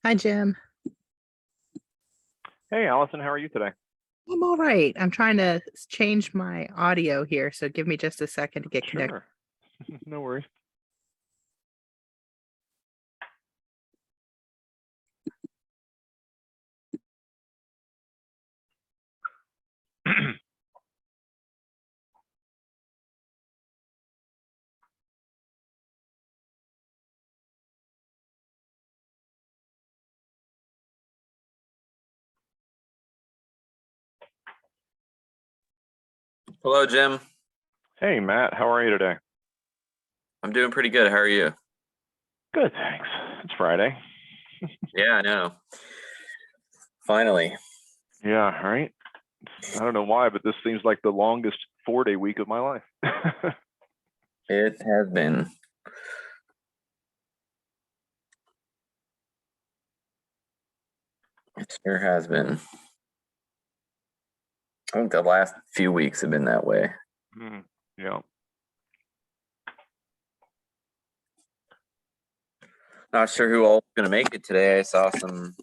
Hi, Jim. Hey, Allison, how are you today? I'm all right. I'm trying to change my audio here, so give me just a second to get connected. Sure. No worries. Hello, Jim. Hey, Matt, how are you today? I'm doing pretty good. How are you? Good, thanks. It's Friday. Yeah, I know. Finally. Yeah, right? I don't know why, but this seems like the longest 4-day week of my life. It has been. It sure has been. I think the last few weeks have been that way. Yeah. Not sure who all is going to make it today. I saw some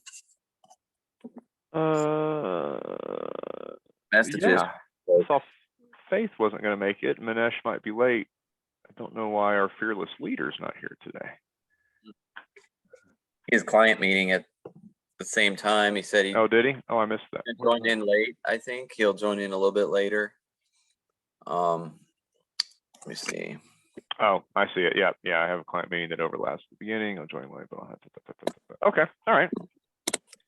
Uh, messages. yeah. I saw Faith wasn't going to make it. Manesh might be late. I don't know why our fearless leader's not here today. His client meeting at the same time. He said he Oh, did he? Oh, I missed that. joined in late. I think he'll join in a little bit later. Let me see. Oh, I see it. Yeah, I have a client meeting that overlaps at the beginning. I'll join late, but I'll have to. Okay, all right.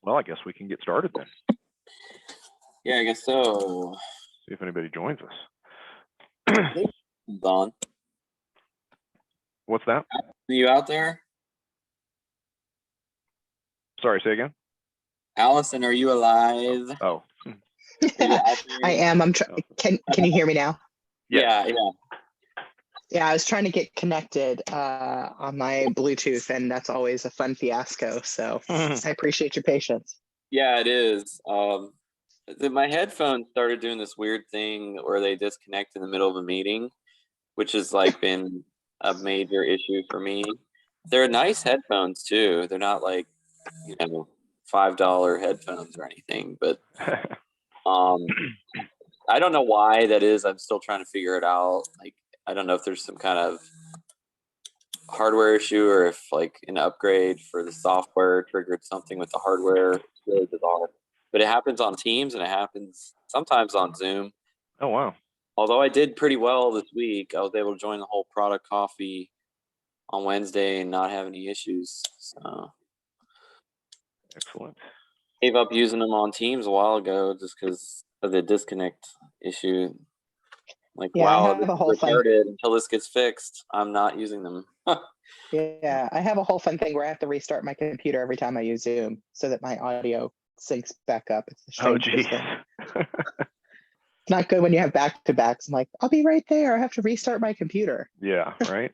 Well, I guess we can get started then. Yeah, I guess so. See if anybody joins us. Don, What's that? are you out there? Sorry, say again. Allison, are you alive? Oh, I am. I'm trying. Can you hear me now? Yeah. Yeah, I was trying to get connected on my Bluetooth, and that's always a fun fiasco. So I appreciate your patience. Yeah, it is. My headphones started doing this weird thing where they disconnect in the middle of a meeting, which has like been a major issue for me. They're nice headphones too. They're not like, $5 headphones or anything, but I don't know why that is. I'm still trying to figure it out. Like, I don't know if there's some kind of hardware issue or if like an upgrade for the software triggered something with the hardware. It's really bizarre. But it happens on Teams and it happens sometimes on Zoom. Oh, wow. Although I did pretty well this week, I was able to join the whole product coffee on Wednesday and not have any issues. So Excellent. gave up using them on Teams a while ago just because of the disconnect issue. Like, Yeah, I wow, have this a is whole fun. retarded. Until this gets fixed, I'm not using them. Yeah, I have a whole fun thing where I have to restart my computer every time I use Zoom so that my audio syncs back up. It's the Oh, strangest geez. thing. It's not good when you have back-to-backs. I'm like, I'll be right there. I have to restart my computer. Yeah, right.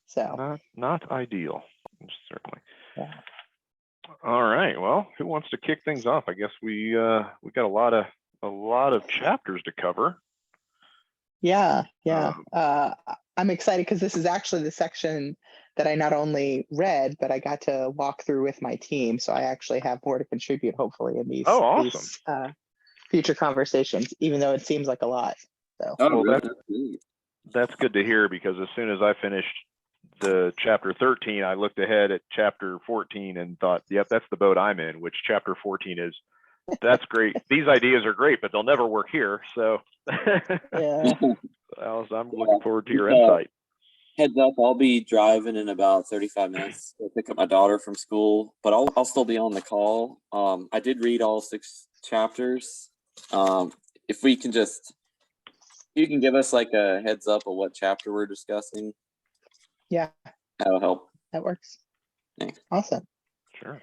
So Not ideal, certainly. yeah. All right. Well, who wants to kick things off? I guess we got a lot of chapters to cover. Yeah. I'm excited because this is actually the section that I not only read, but I got to walk through with my team. So I actually have more to contribute, hopefully, in these, Oh, awesome. these future conversations, even though it seems like a lot. So well, that's good to hear, because as soon as I finished the chapter 13, I looked ahead at chapter 14 and thought, yep, that's the boat I'm in, which chapter 14 is. That's great. These ideas are great, but they'll never work here. So yeah. Alice, I'm looking forward to your insight. Heads up, I'll be driving in about 35 minutes to pick up my daughter from school, but I'll still be on the call. I did read all 6 chapters. If we can you can give us like a heads up of what chapter we're discussing. Yeah. That'll help. That works. Thanks. Awesome. Sure.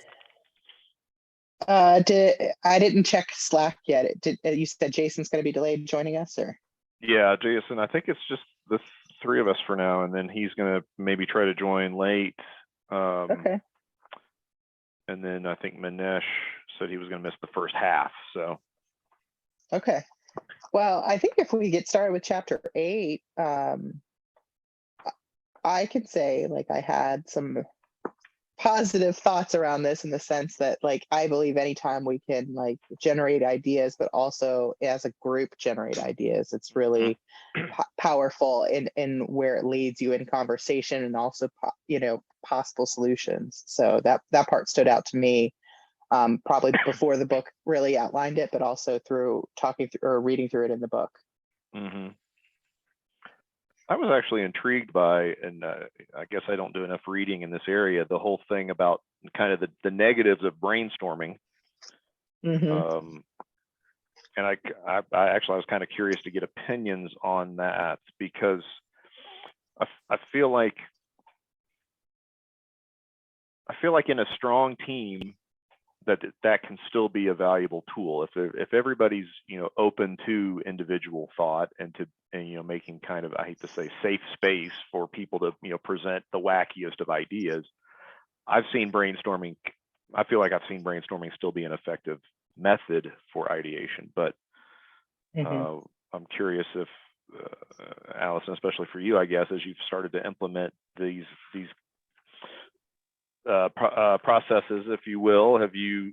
I didn't check Slack yet. You said Jason's going to be delayed joining us, or? Yeah, Jason, I think it's just the 3 of us for now, and then he's going to maybe try to join late. Okay. And then I think Manesh said he was going to miss the first half. So. Okay. Well, I think if we get started with chapter 8, I could say like I had some positive thoughts around this in the sense that like I believe anytime we can like generate ideas, but also as a group generate ideas, it's really powerful in where it leads you in conversation and also possible solutions. So that part stood out to me, probably before the book really outlined it, but also through talking through or reading through it in the book. Mm-hmm. I was actually intrigued by, and I guess I don't do enough reading in this area, the whole thing about kind of the negatives of brainstorming. Mm-hmm. And I actually, I was kind of curious to get opinions on that, because I feel like in a strong team that can still be a valuable tool if everybody's open to individual thought and making kind of, I hate to say, safe space for people to present the wackiest of ideas. I feel like I've seen brainstorming still be an effective method for ideation, but I'm curious if Allison, especially for you, I guess, as you've started to implement these processes, if you will, have you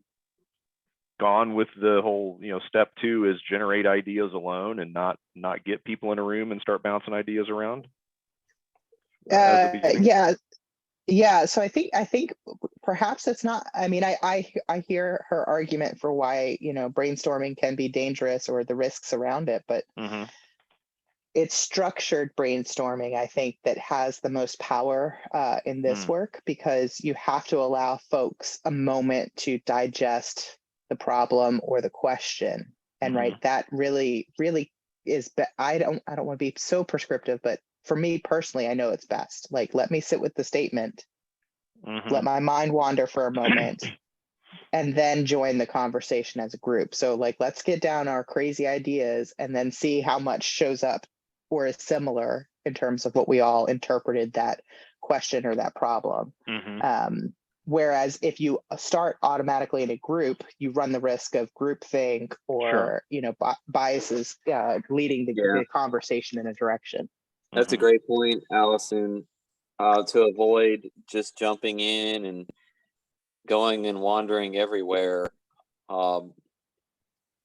gone with the whole step 2 is generate ideas alone and not get people in a room and start bouncing ideas around? Yeah, so I think perhaps it's not. I mean, I hear her argument for why brainstorming can be dangerous or the risks around it, but it's structured brainstorming, I think, that has the most power in this work, because you have to allow folks a moment to digest the problem or the question. And right, that really is, I don't want to be so prescriptive, but for me personally, I know it's best. Like, let me sit with the statement, let my mind wander for a moment, and then join the conversation as a group. So like, let's get down our crazy ideas and then see how much shows up or is similar in terms of what we all interpreted that question or that problem. Whereas if you start automatically in a group, you run the risk of groupthink or biases leading the conversation in a direction. That's a great point, Allison. To avoid just jumping in and going and wandering everywhere,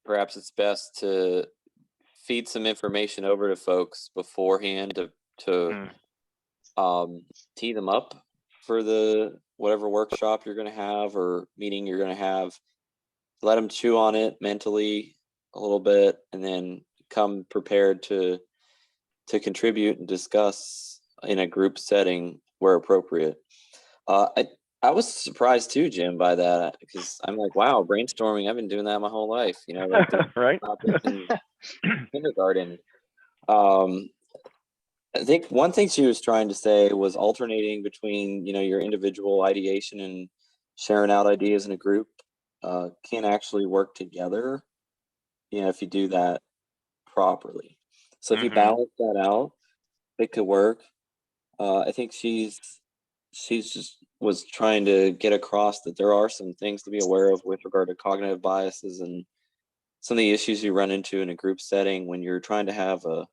perhaps it's best to feed some information over to folks beforehand to tee them up for the whatever workshop you're going to have or meeting you're going to have. Let them chew on it mentally a little bit, and then come prepared to contribute and discuss in a group setting where appropriate. I was surprised too, Jim, by that, because I'm like, wow, brainstorming, I've been doing that my whole life, like right? in kindergarten. I think one thing she was trying to say was alternating between, your individual ideation and sharing out ideas in a group can actually work together, if you do that properly. So if you balance that out, it could work. I think she's just was trying to get across that there are some things to be aware of with regard to cognitive biases and some of the issues you run into in a group setting when you're trying to have a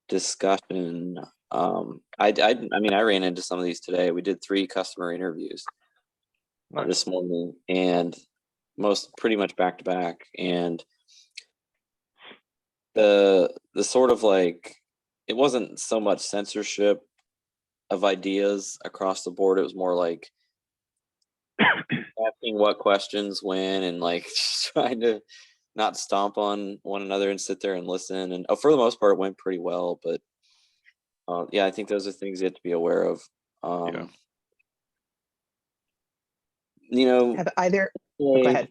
discussion. I mean, I ran into some of these today. We did 3 customer interviews this morning, and pretty much back to back. And the sort of like, it wasn't so much censorship of ideas across the board. It was more like asking what questions when, and like just trying to not stomp on one another and sit there and listen. And for the most part, it went pretty well. But I think those are things you have to be aware of. Have either go ahead.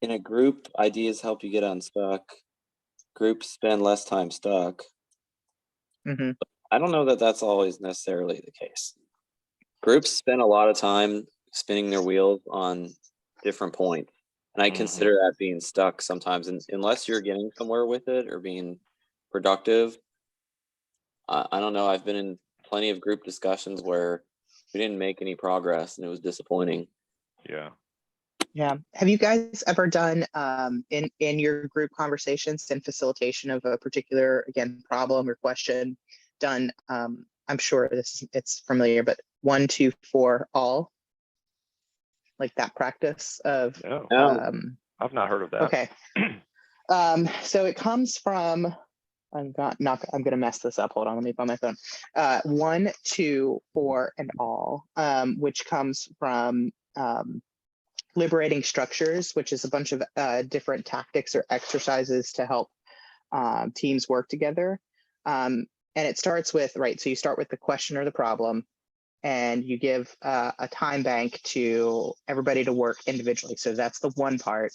In a group, ideas help you get unstuck. Groups spend less time stuck. I don't know that that's always necessarily the case. Groups spend a lot of time spinning their wheels on different points, and I consider that being stuck sometimes. And unless you're getting somewhere with it or being productive, I don't know. I've been in plenty of group discussions where we didn't make any progress, and it was disappointing. Yeah. Have you guys ever done in your group conversations and facilitation of a particular, again, problem or question done? I'm sure it's familiar, but 1, 2, 4, all, like that practice of, No, No. I've not heard of that. okay. So it comes from, I'm going to mess this up. Hold on, let me find my phone. 1, 2, 4, and all, which comes from liberating structures, which is a bunch of different tactics or exercises to help teams work together. And it starts with, right, so you start with the question or the problem, and you give a time bank to everybody to work individually. So that's the one part.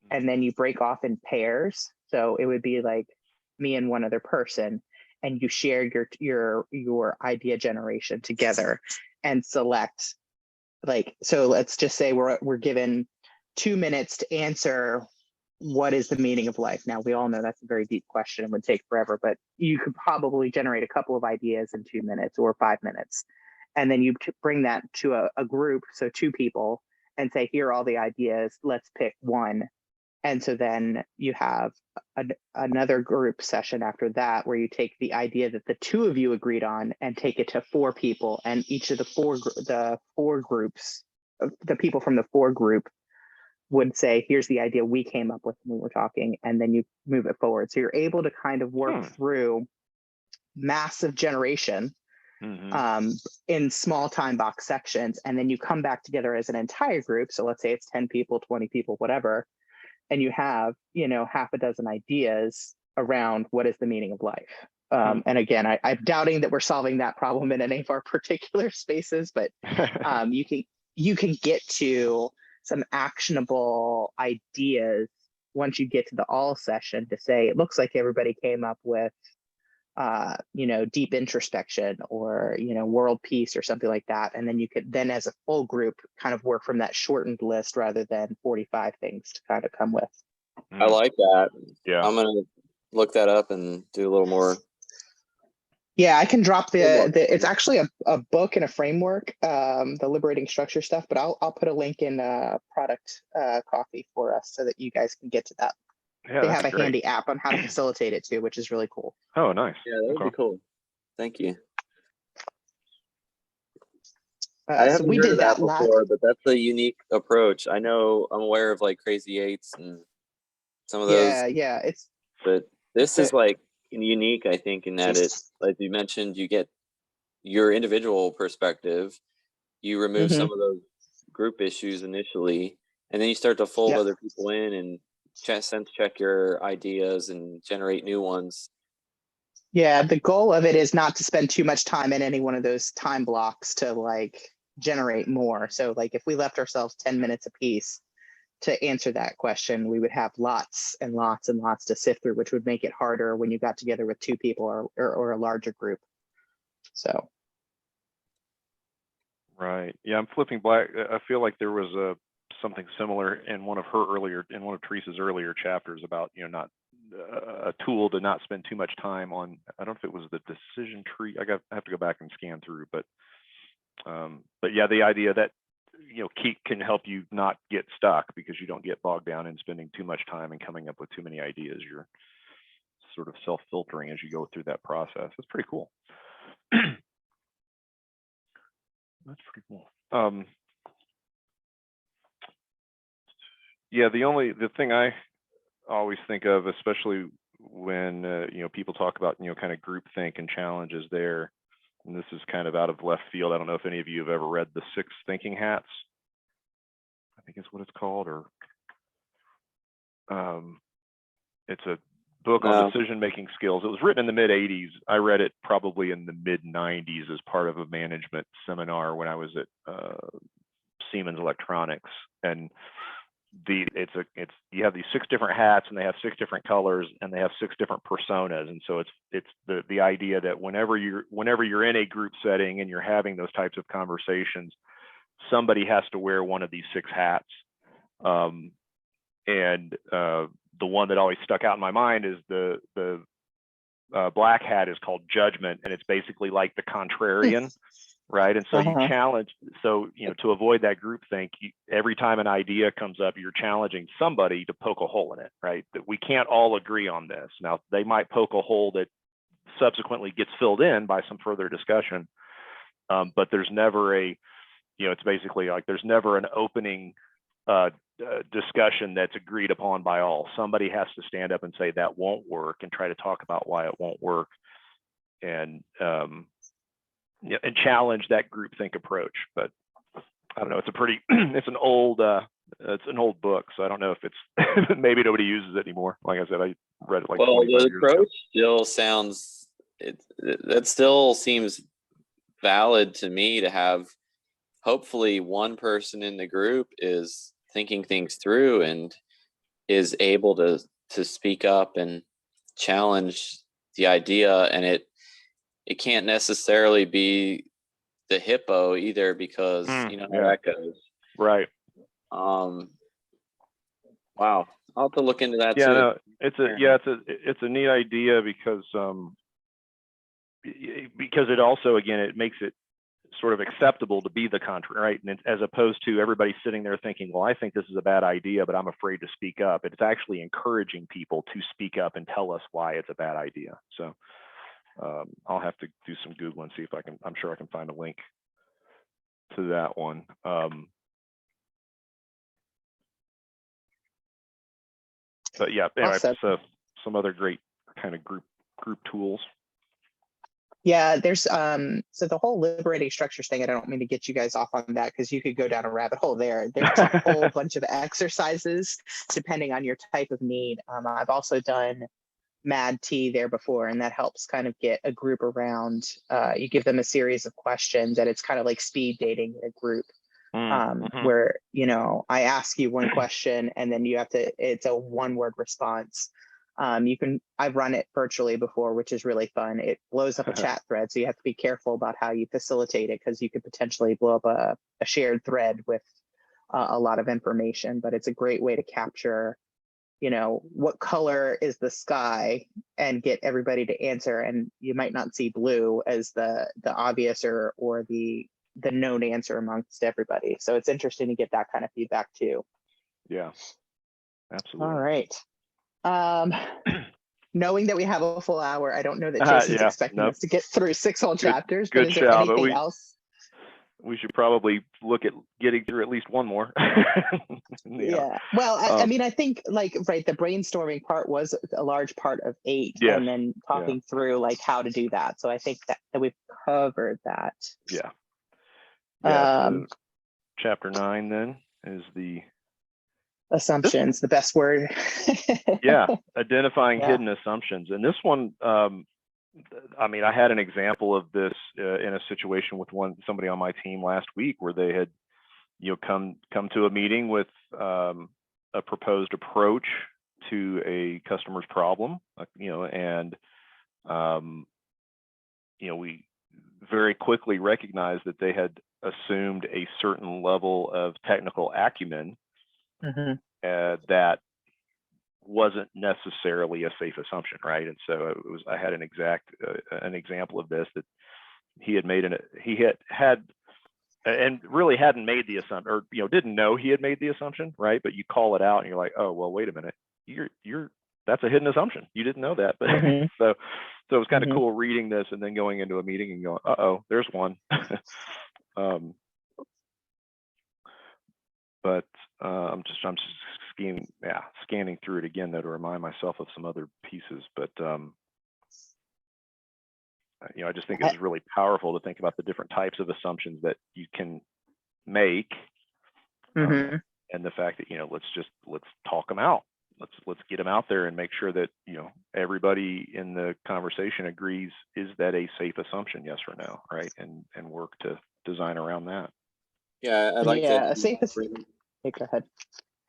And then you break off in pairs. So it would be like me and one other person, and you share your idea generation together and select, like, so let's just say we're given 2 minutes to answer what is the meaning of life. Now, we all know that's a very deep question and would take forever, but you could probably generate a couple of ideas in 2 minutes or 5 minutes. And then you bring that to a group, so 2 people, and say, here are all the ideas, let's pick one. And so then you have another group session after that, where you take the idea that the 2 of you agreed on and take it to 4 people, and each of the four groups, the people from the 4 group would say, here's the idea we came up with when we were talking, and then you move it forward. So you're able to kind of work through massive generation in small time box sections, and then you come back together as an entire group. So let's say it's 10 people, 20 people, whatever, and you have, half a dozen ideas around what is the meaning of life. And again, I'm doubting that we're solving that problem in any of our particular spaces, but you can get to some actionable ideas once you get to the all session to say, it looks like everybody came up with, deep introspection or, world peace or something like that. And then you could then, as a full group, kind of work from that shortened list rather than 45 things to kind of come with. I like that. Yeah. I'm going to look that up and do a little more. Yeah, I can drop it's actually a book and a framework, the liberating structure stuff, but I'll put a link in product coffee for us so that you guys can get to that. Yeah, they have a great. handy app on how to facilitate it too, which is really cool. Oh, nice. Yeah, that would be cool. Thank you. So I haven't we heard did of that that before, but that's a unique approach. I know I'm aware of like Crazy Eights and some of those. Yeah, it's. But this is like unique, I think, in that it, like you mentioned, you get your individual perspective, you remove some of those group issues initially, and then you start to fold other people in and sense check your ideas and generate new ones. Yeah, the goal of it is not to spend too much time in any one of those time blocks to like generate more. So like if we left ourselves 10 minutes apiece to answer that question, we would have lots and lots and lots to sift through, which would make it harder when you got together with 2 people or a larger group. So. Right. Yeah, I'm flipping back. I feel like there was something similar in one of Teresa's earlier chapters about, not a tool to not spend too much time on. I don't know if it was the decision tree. I have to go back and scan through, but yeah, the idea that Keek can help you not get stuck because you don't get bogged down in spending too much time and coming up with too many ideas. You're sort of self-filtering as you go through that process. It's pretty cool. That's pretty cool. Yeah, the thing I always think of, especially when people talk about kind of groupthink and challenges there, and this is kind of out of left field. I don't know if any of you have ever read The 6 Thinking Hats. I think it's what it's called, or it's a book on decision-making skills. It was written in the mid-'80s. I read it probably in the mid-'90s as part of a management seminar when I was at Siemens Electronics. And you have these 6 different hats, and they have 6 different colors, and they have 6 different personas. And so it's the idea that whenever you're in a group setting and you're having those types of conversations, somebody has to wear one of these 6 hats. The one that always stuck out in my mind is the black hat is called judgment, and it's basically like the contrarian, right? And so you challenge. So to avoid that groupthink, every time an idea comes up, you're challenging somebody to poke a hole in it, right? That we can't all agree on this. Now they might poke a hole that subsequently gets filled in by some further discussion, But there's never it's basically like there's never an opening discussion that's agreed upon by all. Somebody has to stand up and say that won't work and try to talk about why it won't work, and and challenge that groupthink approach. But I don't know. It's a pretty it's an old book, so I don't know if it's maybe nobody uses it anymore. Like I said, I read it like 25 the years ago. approach still sounds that still seems valid to me, to have hopefully one person in the group is thinking things through and is able to speak up and challenge the idea, and it can't necessarily be the hippo either, because you know how that goes. Right. Wow, I'll have to look into that Yeah, too. no, it's a neat idea because it also, again, it makes it sort of acceptable to be the contrary, right? And as opposed to everybody sitting there thinking, well, I think this is a bad idea, but I'm afraid to speak up. It's actually encouraging people to speak up and tell us why it's a bad idea. So I'll have to do some Google and see if I'm sure I can find a link to that one. But yeah, anyway, Awesome. so some other great kind of group tools. Yeah, there's so the whole liberating structures thing, I don't mean to get you guys off on that because you could go down a rabbit hole there. There's a whole bunch of exercises depending on your type of need. I've also done MAD-T there before, and that helps kind of get a group around. You give them a series of questions, and it's kind of like speed dating a group. Where, I ask you one question and then it's a one-word response. I've run it virtually before, which is really fun. It blows up a chat thread, so you have to be careful about how you facilitate it, because you could potentially blow up a shared thread with a lot of information. But it's a great way to capture, what color is the sky, and get everybody to answer. And you might not see blue as the obvious or the known answer amongst everybody. So it's interesting to get that kind of feedback too. Yeah, absolutely. All right. Knowing that we have a full hour, I don't know that Jason's expecting us to get through 6 whole chapters, but is there anything else? We should probably look at getting through at least one more. Yeah. Well, I mean, I think the brainstorming part was a large part of 8, yes. And then talking through how to do that. So I think that we've covered that. Yeah. So chapter 9 then is the assumptions, the best word. Identifying hidden assumptions. And this one, I mean, I had an example of this in a situation with somebody on my team last week, where they had, come to a meeting with a proposed approach to a customer's problem, and we very quickly recognized that they had assumed a certain level of technical acumen that wasn't necessarily a safe assumption, right? And so I had an example of this, that he had made and really hadn't made the assumption, or didn't know he had made the assumption, right? But you call it out and you're like, oh well, wait a minute, that's a hidden assumption, you didn't know that. But so it was kind of cool reading this and then going into a meeting and going, uh-oh, there's one. But I'm just scanning through it again, though, to remind myself of some other pieces. But I just think it's really powerful to think about the different types of assumptions that you can make, and the fact that let's talk them out. Let's get them out there and make sure that everybody in the conversation agrees, is that a safe assumption, yes or no, right? And work to design around that. Yeah, I like that. A safe assumption. Go ahead.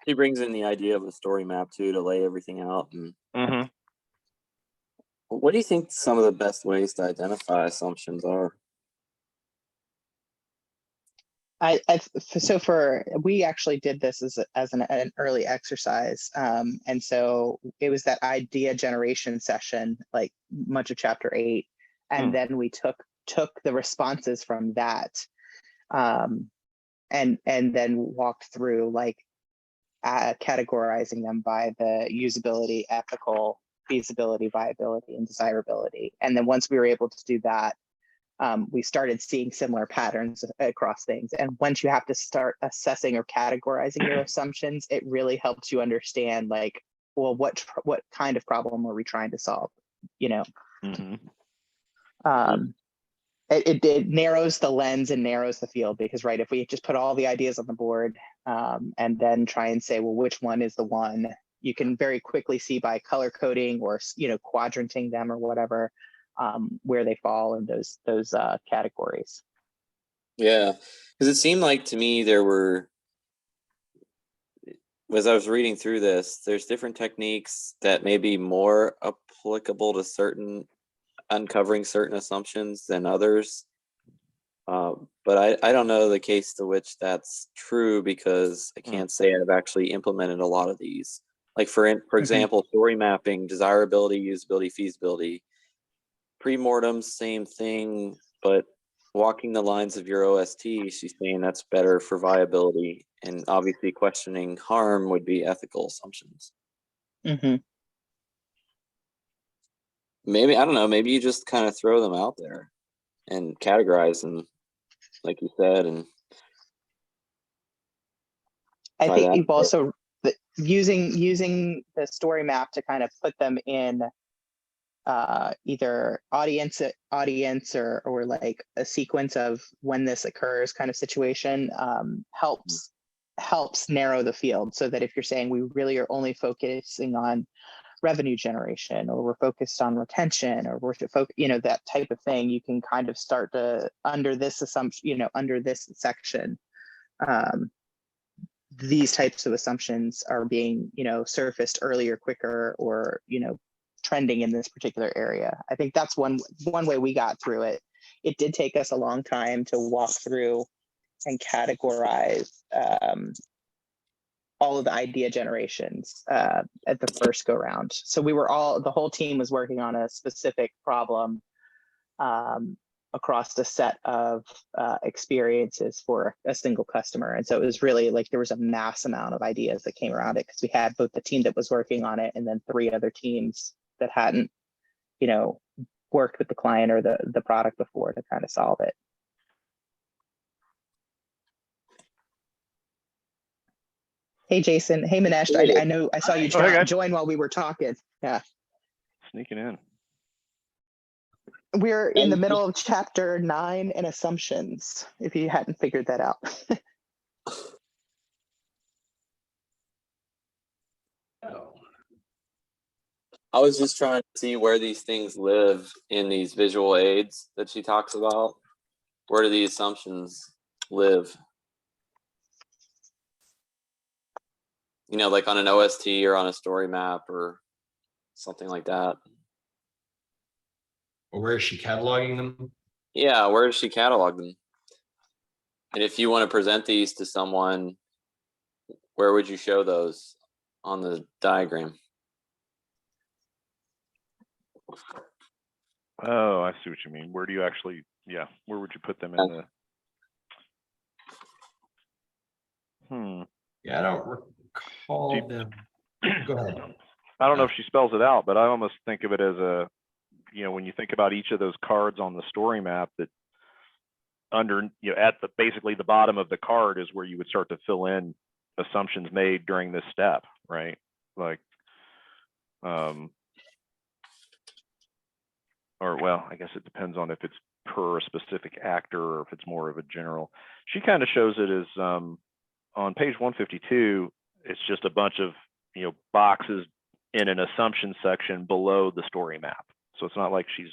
He brings in the idea of a story map too, to lay everything out. And what do you think some of the best ways to identify assumptions are? We actually did this as an early exercise, and so it was that idea generation session, like much of chapter 8, and then we took the responses from that, and then walked through categorizing them by the usability, ethical, feasibility, viability, and desirability. And then once we were able to do that, we started seeing similar patterns across things. And once you have to start assessing or categorizing your assumptions, it really helps you understand, like, well, what kind of problem are we trying to solve? You know, it narrows the lens and narrows the field, because, right, if we just put all the ideas on the board and then try and say, well, which one is the one, you can very quickly see by color coding or, you know, quadranting them or whatever, where they fall in those categories. Yeah, because it seemed like to me there were, as I was reading through this, there's different techniques that may be more applicable to uncovering certain assumptions than others. But I don't know the case to which that's true, because I can't say I've actually implemented a lot of these. Like for example, story mapping, desirability, usability, feasibility. Pre-mortem, same thing, but walking the lines of your OST, she's saying that's better for viability, and obviously questioning harm would be ethical assumptions. Maybe, I don't know, maybe you just kind of throw them out there and categorize them, like you said, and I think you've also using the story map to kind of put them in either audience or like a sequence of when this occurs kind of situation, helps narrow the field, so that if you're saying we really are only focusing on revenue generation, or we're focused on retention, or we're you know, that type of thing, you can kind of start to, under this assumption, you know, under this section, these types of assumptions are being, you know, surfaced earlier, quicker, or, you know, trending in this particular area. I think that's one way we got through it. It did take us a long time to walk through and categorize all of the idea generations at the first go round. So the whole team was working on a specific problem across the set of experiences for a single customer. And so it was really like there was a mass amount of ideas that came around it, because we had both the team that was working on it and then 3 other teams that hadn't, you know, worked with the client or the product before to kind of solve it. Hey, Jason. Hey, Manesh. I know I saw you join while we were talking. Yeah. Sneaking in. We're in the middle of chapter 9 and assumptions, if you hadn't figured that out. I was just trying to see where these things live in these visual aids that she talks about. Where do the assumptions live? You know, like on an OST or on a story map or something like that. Or where is she cataloging them? Yeah, where does she catalog them? And if you want to present these to someone, where would you show those on the diagram? Oh, I see what you mean. Where do you actually, where would you put them in the? Yeah, I don't recall them. Go ahead. I don't know if she spells it out, but I almost think of it as a, you know, when you think about each of those cards on the story map, that under, you know, at the basically the bottom of the card is where you would start to fill in assumptions made during this step, right? Like, or well, I guess it depends on if it's per a specific actor or if it's more of a general. She kind of shows it as on page 152, it's just a bunch of, you know, boxes in an assumption section below the story map. So it's not like she's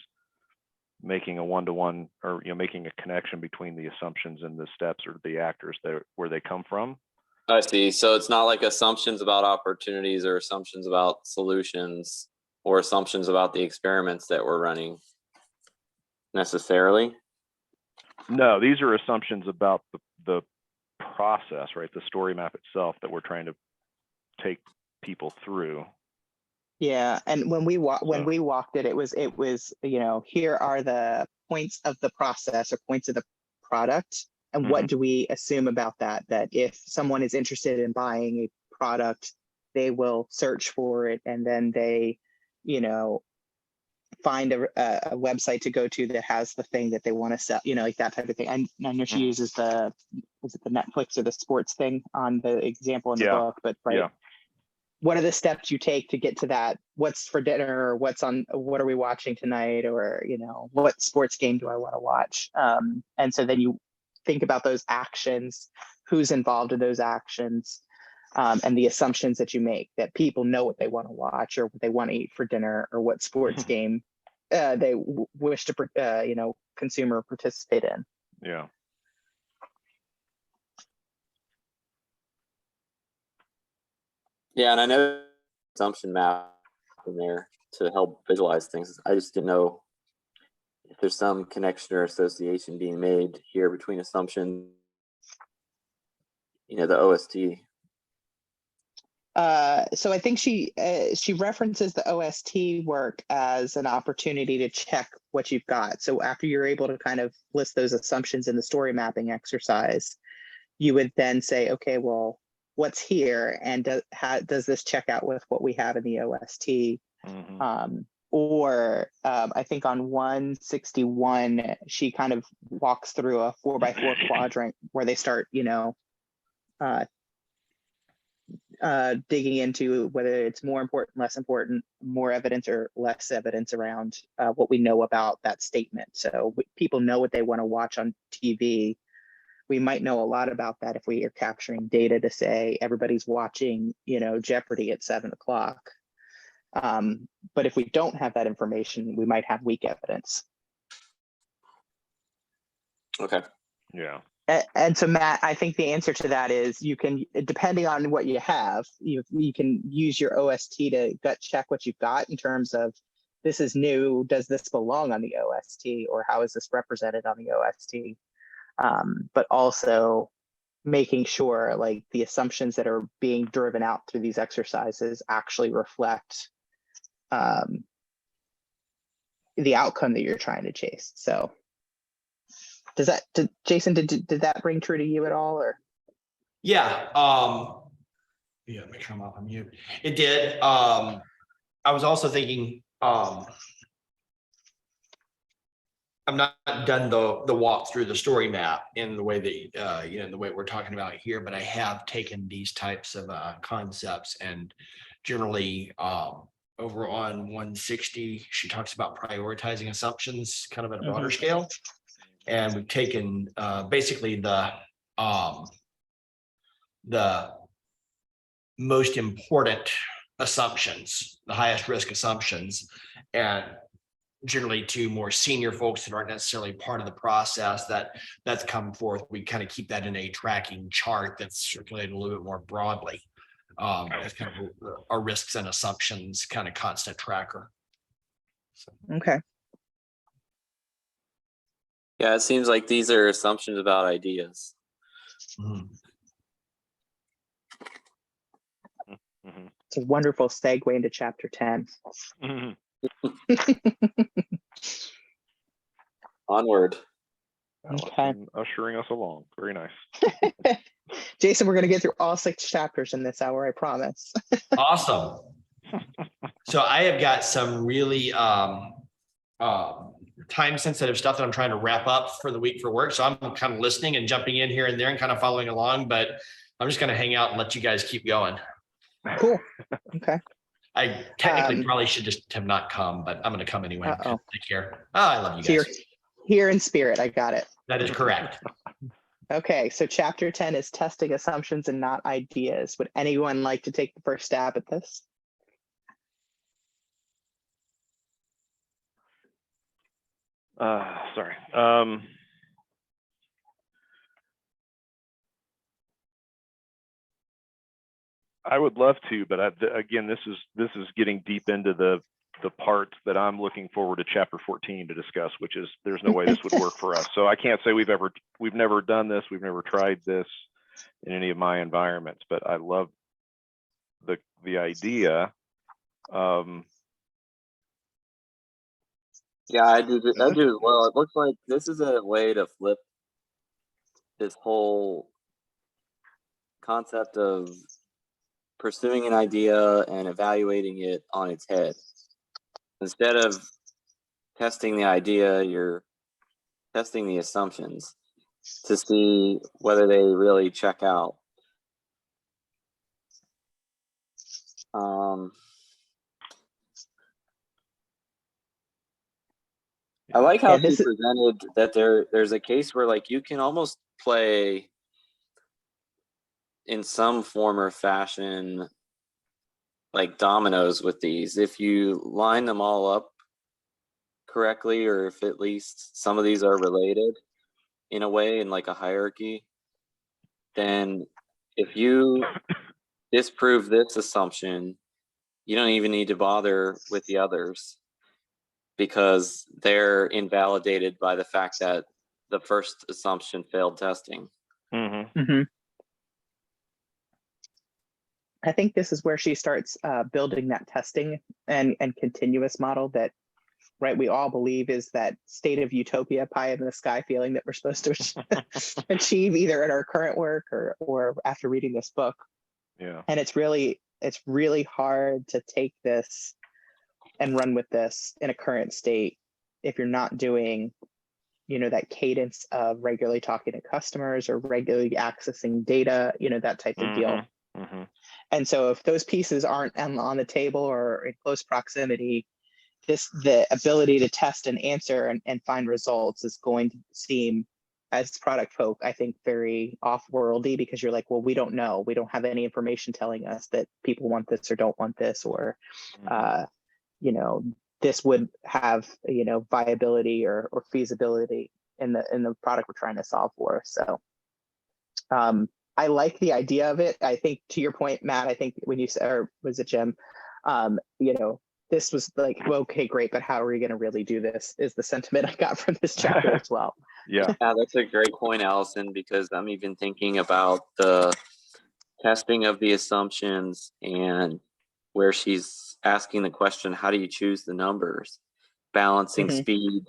making a one-to-one or, you know, making a connection between the assumptions and the steps or the actors where they come from. I see. So it's not like assumptions about opportunities or assumptions about solutions or assumptions about the experiments that we're running necessarily. No, these are assumptions about the process, right? The story map itself that we're trying to take people through. Yeah, and when we walked it, it was, you know, here are the points of the process or points of the product, and what do we assume about that? That if someone is interested in buying a product, they will search for it, and then they, you know, find a website to go to that has the thing that they want to sell, like that type of thing. I know she uses was it the Netflix or the sports thing on the example in the book, but Yeah. What are the steps you take to get to that? What's for dinner? Or what are we watching tonight? Or, what sports game do I want to watch? And so then you think about those actions, who's involved in those actions, and the assumptions that you make that people know what they want to watch or what they want to eat for dinner or what sports game they wish to, consume or participate in. Yeah. Yeah, and I know assumption map in there to help visualize things. I just didn't know if there's some connection or association being made here between assumption, the OST. So I think she references the OST work as an opportunity to check what you've got. So after you're able to kind of list those assumptions in the story mapping exercise, you would then say, okay, well, what's here, and does this check out with what we have in the OST? Mm-hmm. I think on 161, she kind of walks through a 4x4 quadrant where they start, digging into whether it's more important, less important, more evidence or less evidence around what we know about that statement. So people know what they want to watch on TV. We might know a lot about that if we are capturing data to say everybody's watching, Jeopardy at 7:00. But if we don't have that information, we might have weak evidence. Okay. Yeah. And so, Matt, I think the answer to that is you can, depending on what you have, you can use your OST to gut check what you've got in terms of this is new. Does this belong on the OST, or how is this represented on the OST? But also making sure like the assumptions that are being driven out through these exercises actually reflect the outcome that you're trying to chase. So Jason, did that ring true to you at all, or? Yeah. Make sure I'm off on mute. It did. I was also thinking, I'm not done the walk through the story map in the way that in the way we're talking about here, but I have taken these types of concepts and generally over on 160, she talks about prioritizing assumptions kind of at a broader scale. And we've taken basically the most important assumptions, the highest risk assumptions, and generally to more senior folks that aren't necessarily part of the process that's come forth. We kind of keep that in a tracking chart that's circulated a little bit more broadly as kind of our risks and assumptions kind of constant tracker. So. Okay. Yeah, it seems like these are assumptions about ideas. Mm-hmm. It's a wonderful segue into chapter 10. Mm-hmm. Onward. Okay. Ushering us along. Very nice. Jason, we're going to get through all 6 chapters in this hour, I promise. Awesome. So I have got some really time sensitive stuff that I'm trying to wrap up for the week for work. So I'm kind of listening and jumping in here and there and kind of following along, but I'm just going to hang out and let you guys keep going. Cool. Okay. I technically probably should just have not come, but I'm going to come anyway. Take care. Oh, I love you guys. Here in spirit. I got it. That is correct. Okay. So chapter 10 is testing assumptions and not ideas. Would anyone like to take the first stab at this? Sorry. I would love to, but again, this is getting deep into the part that I'm looking forward to chapter 14 to discuss, which is there's no way this would work for us. So I can't say we've never done this. We've never tried this in any of my environments, but I love the idea. Yeah, I do as well. It looks like this is a way to flip this whole concept of pursuing an idea and evaluating it on its head. Instead of testing the idea, you're testing the assumptions to see whether they really check out. I like how Yeah, she this is presented that there's a case where like you can almost play in some form or fashion like dominoes with these. If you line them all up correctly, or if at least some of these are related in a way in like a hierarchy, then if you disprove this assumption, you don't even need to bother with the others because they're invalidated by the fact that the first assumption failed testing. Mhm. I think this is where she starts building that testing and continuous model that, right, we all believe is that state of utopia, pie in the sky feeling that we're supposed to achieve either in our current work or after reading this book. Yeah. And it's really hard to take this and run with this in a current state if you're not doing, you know, that cadence of regularly talking to customers or regularly accessing data, you know, that type of deal. And so if those pieces aren't on the table or in close proximity, the ability to test and answer and find results is going to seem, as product folk, I think, very off-worldy, because you're like, well, we don't know. We don't have any information telling us that people want this or don't want this, or, you know, this would have, you know, viability or feasibility in the product we're trying to solve for. So I like the idea of it. I think, to your point, Matt, I think when you said, or was it Jim, you know, this was like, well, okay, great, but how are we going to really do this, is the sentiment I got from this chapter as well. Yeah. Yeah, that's a great point, Allison, because I'm even thinking about the testing of the assumptions and where she's asking the question, how do you choose the numbers? Balancing speed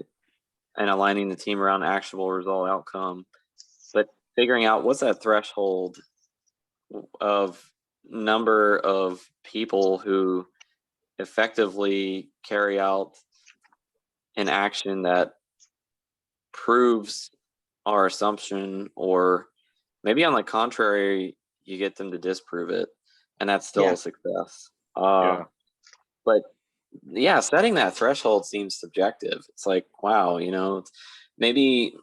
and aligning the team around actual result outcome. But figuring out what's that threshold of number of people who effectively carry out an action that proves our assumption, or maybe on the contrary, you get them to disprove it, and that's still a success. But yeah, setting that threshold seems subjective. It's like, wow, you know, maybe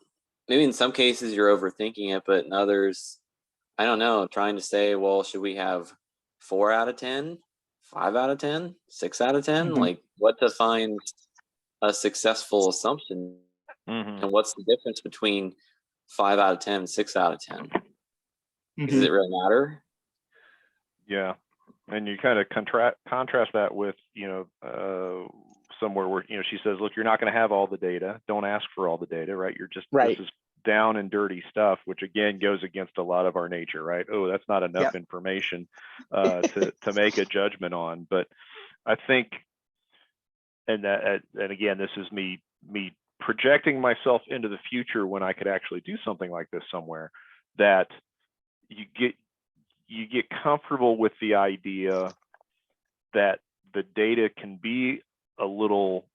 in some cases you're overthinking it, but in others, I don't know, trying to say, well, should we have 4 out of 10, 5 out of 10, 6 out of 10? Like, what defines a successful assumption? And what's the difference between 5 out of 10, 6 out of 10? Does it really matter? Yeah. And you kind of contrast that with, you know, somewhere where, you know, she says, look, you're not going to have all the data. Don't ask for all the data, right? You're just, this is down and dirty stuff, which again goes against a lot of our nature, right? Oh, that's not enough information to make a judgment on. But I think, and again, this is me projecting myself into the future when I could actually do something like this somewhere, that you get comfortable with the idea that the data can be a little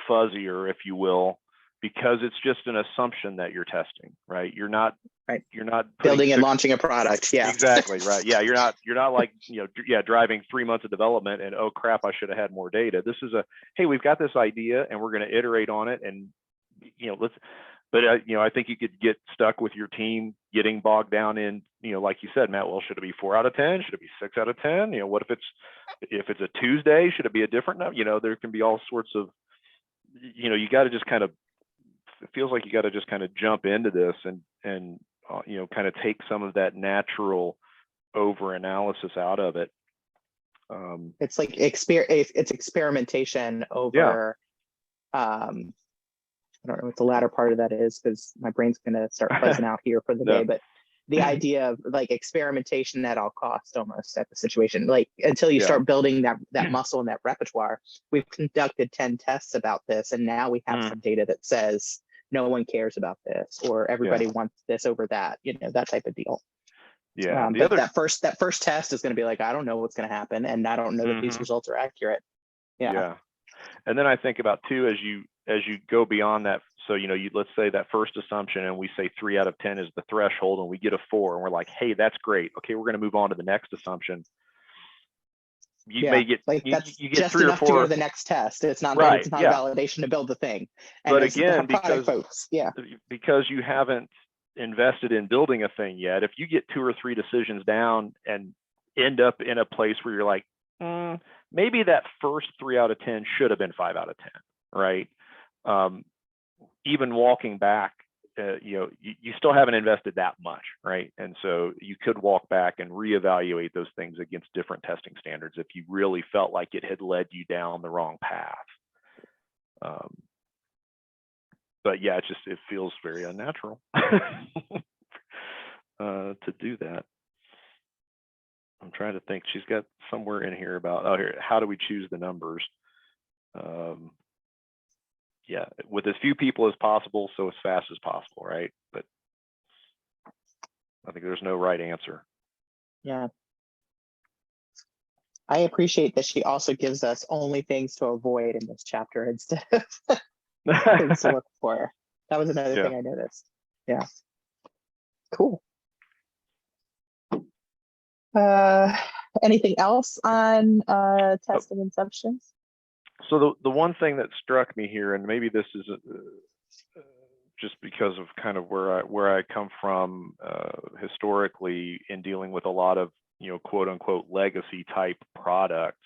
fuzzier, if you will, because it's just an assumption that you're testing, right? You're not building and launching a product. Yeah, exactly, right. Yeah, you're not like, you know, driving 3 months of development and, oh crap, I should have had more data. This is hey, we've got this idea and we're going to iterate on it, and, you know, you know, I think you could get stuck with your team getting bogged down in, you know, like you said, Matt, well, should it be 4 out of 10? Should it be 6 out of 10? You know, what if it's a Tuesday, should it be a different number? You know, there can be all sorts of, you know, you got to just kind of, it feels like you got to just kind of jump into this and you know, kind of take some of that natural over analysis out of it. It's like it's experimentation over. I don't know what the latter part of that is, because my brain's going to start buzzing out here for the day. But the idea of like experimentation at all costs, almost, at the situation, like until you start building that muscle and that repertoire. We've conducted 10 tests about this, and now we have some data that says no one cares about this, or everybody wants this over that, you know, that type of deal. Yeah. But that first test is going to be like, I don't know what's going to happen, and I don't know that these results are accurate. Yeah. And then I think about too, as you go beyond that, so let's say that first assumption and we say 3 out of 10 is the threshold and we get a 4 and we're like, hey, that's great. Okay, we're going to move on to the next assumption. You may get like you get just 3 or enough to go 4 to the next test. It's not right, it's not yeah. a validation to build the thing. And But as the again, product folks, because you haven't invested in building a thing yet, if you get 2 or 3 decisions down and end up in a place where you're like, maybe that first 3 out of 10 should have been 5 out of 10, right? Even walking back, you still haven't invested that much, right? And so you could walk back and reevaluate those things against different testing standards if you really felt like it had led you down the wrong path. But yeah, it feels very unnatural to do that. I'm trying to think. She's got somewhere in here about, here, how do we choose the numbers? Yeah, with as few people as possible, so as fast as possible, right? But I think there's no right answer. Yeah. I appreciate that she also gives us only things to avoid in this chapter instead of things to look for. That was another thing I noticed. Yeah. Cool. Anything else on testing assumptions? So the one thing that struck me here, and maybe this is just because of kind of where I come from historically in dealing with a lot of quote unquote legacy type products,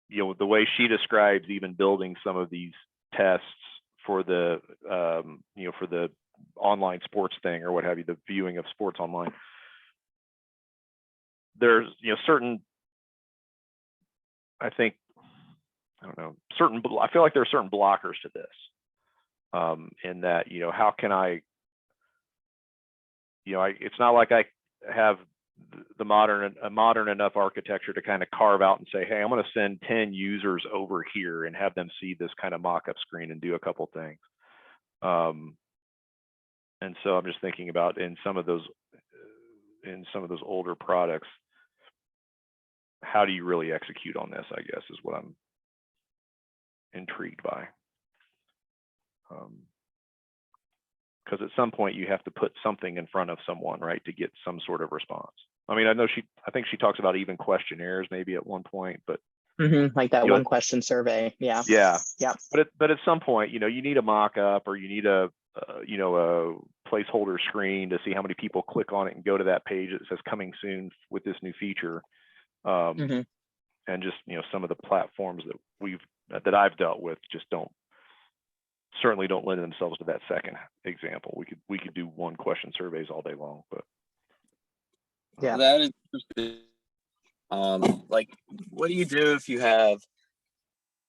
the way she describes even building some of these tests for the for the online sports thing or what have you, the viewing of sports online. There's certain, I think, I don't know, I feel like there are certain blockers to this, in that, how can it's not like I have a modern enough architecture to kind of carve out and say, hey, I'm going to send 10 users over here and have them see this kind of mock-up screen and do a couple things. And so I'm just thinking about in some of those older products, how do you really execute on this, I guess, is what I'm intrigued by. Because at some point you have to put something in front of someone, right, to get some sort of response. I mean, I think she talks about even questionnaires maybe at one point, but like that one question survey. Yeah. But at some point, you need a mock-up, or you need a placeholder screen to see how many people click on it and go to that page that says coming soon with this new feature. And just some of the platforms that I've dealt with just certainly don't lend themselves to that second example. We could do one question surveys all day long, but yeah, that is interesting. Like, what do you do if you have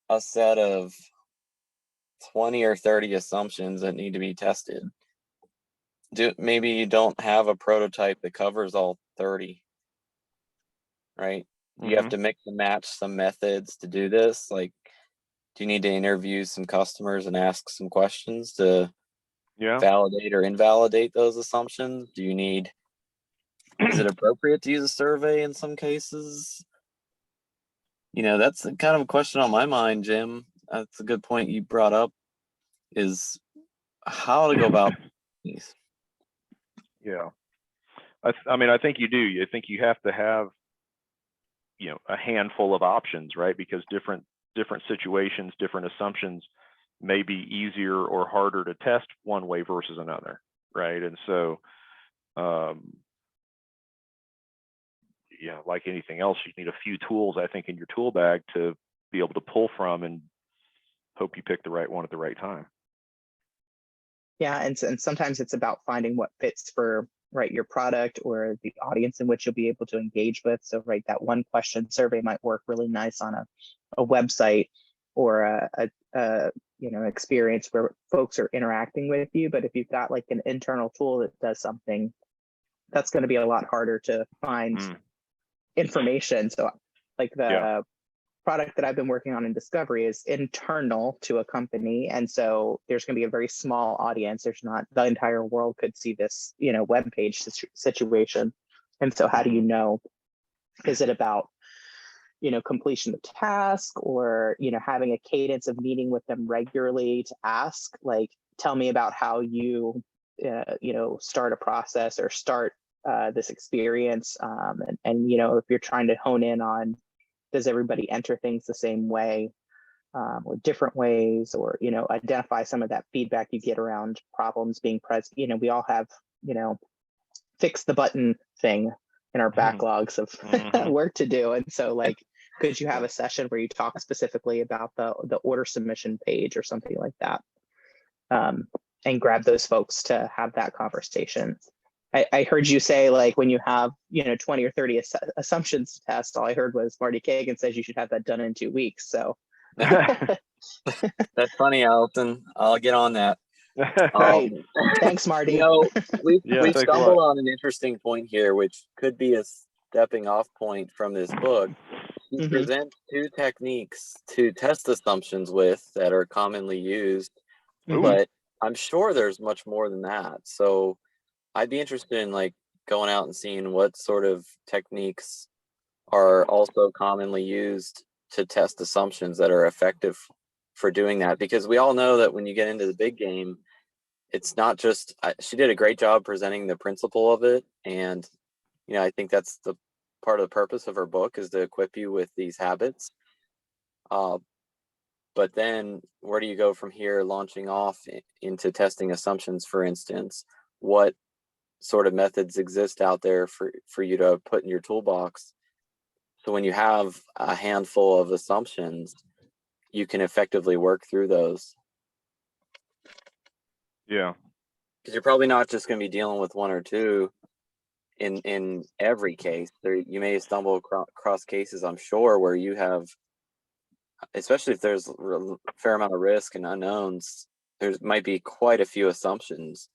a set of 20 or 30 assumptions that need to be tested? Maybe you don't have a prototype that covers all 30, right? You have to mix and match some methods to do this. Like, do you need to interview some customers and ask some questions to validate or invalidate those assumptions? Is it appropriate to use a survey in some cases? That's kind of a question on my mind, Jim. That's a good point you brought up, is how to go about these. Yeah. I mean, I think you do. I think you have to have, a handful of options, right? Because different situations, different assumptions may be easier or harder to test one way versus another, right? And so, like anything else, you need a few tools, I think, in your tool bag to be able to pull from and hope you pick the right one at the right time. Yeah, and sometimes it's about finding what fits for your product or the audience in which you'll be able to engage with. So that one question survey might work really nice on a website or a experience where folks are interacting with you. But if you've got like an internal tool that does something, that's going to be a lot harder to find information. So like the product that I've been working on in Discovery is internal to a company. And so there's going to be a very small audience. There's not the entire world could see this, web page situation. And so how do you know, is it about, completion of task, or, having a cadence of meeting with them regularly to ask, like, tell me about how you, start a process or start this experience. And, if you're trying to hone in on, does everybody enter things the same way, or different ways, or, identify some of that feedback you get around problems being present. We all have, fix the button thing in our backlogs of work to do. And so, like, could you have a session where you talk specifically about the order submission page or something like that? And grab those folks to have that conversation. I heard you say, like, when you have, 20 or 30 assumptions to test, all I heard was Marty Kagan says you should have that done in 2 weeks. So That's funny, Allison. I'll get on that. great. Thanks, Marty. We've thanks a stumbled lot. on an interesting point here, which could be a stepping off point from this book. You present 2 techniques to test assumptions with that are commonly used, but I'm sure there's much more than that. So I'd be interested in, like, going out and seeing what sort of techniques are also commonly used to test assumptions that are effective for doing that, because we all know that when you get into the big game, it's not just she did a great job presenting the principle of it, and I think that's the part of the purpose of her book, is to equip you with these habits. But then where do you go from here, launching off into testing assumptions? For instance, what sort of methods exist out there for you to put in your toolbox, so when you have a handful of assumptions, you can effectively work through those? Yeah. Because you're probably not just going to be dealing with 1 or 2 in every case. You may stumble across cases, I'm sure, where you have, especially if there's a fair amount of risk and unknowns, there might be quite a few assumptions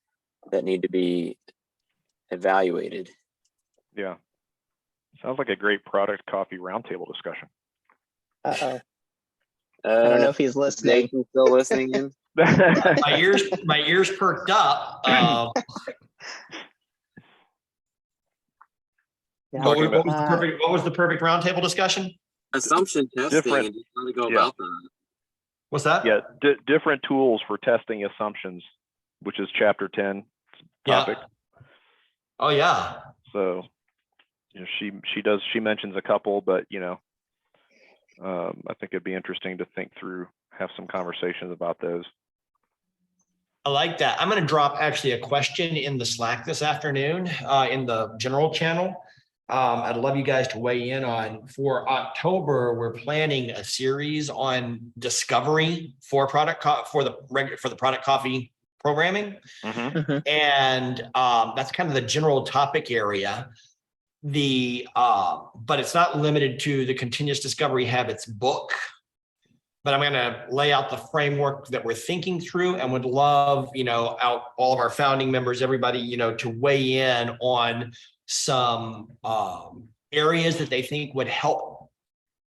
that need to be evaluated. Yeah. Sounds like a great product coffee roundtable discussion. I don't know if he's listening. Nathan's still listening in? My ears perked up. Yeah. What was the perfect roundtable discussion? Assumption testing and just how to go about that. What's that? Yeah, different tools for testing assumptions, which is chapter 10 topic. Oh yeah. So she mentions a couple, but I think it'd be interesting to think through, have some conversations about those. I like that. I'm going to drop actually a question in the Slack this afternoon in the general channel. I'd love you guys to weigh in on. For October, we're planning a series on discovery for the product coffee programming, and that's kind of the general topic area. But it's not limited to the Continuous Discovery Habits book. But I'm going to lay out the framework that we're thinking through, and would love, all of our founding members, everybody, to weigh in on some areas that they think would help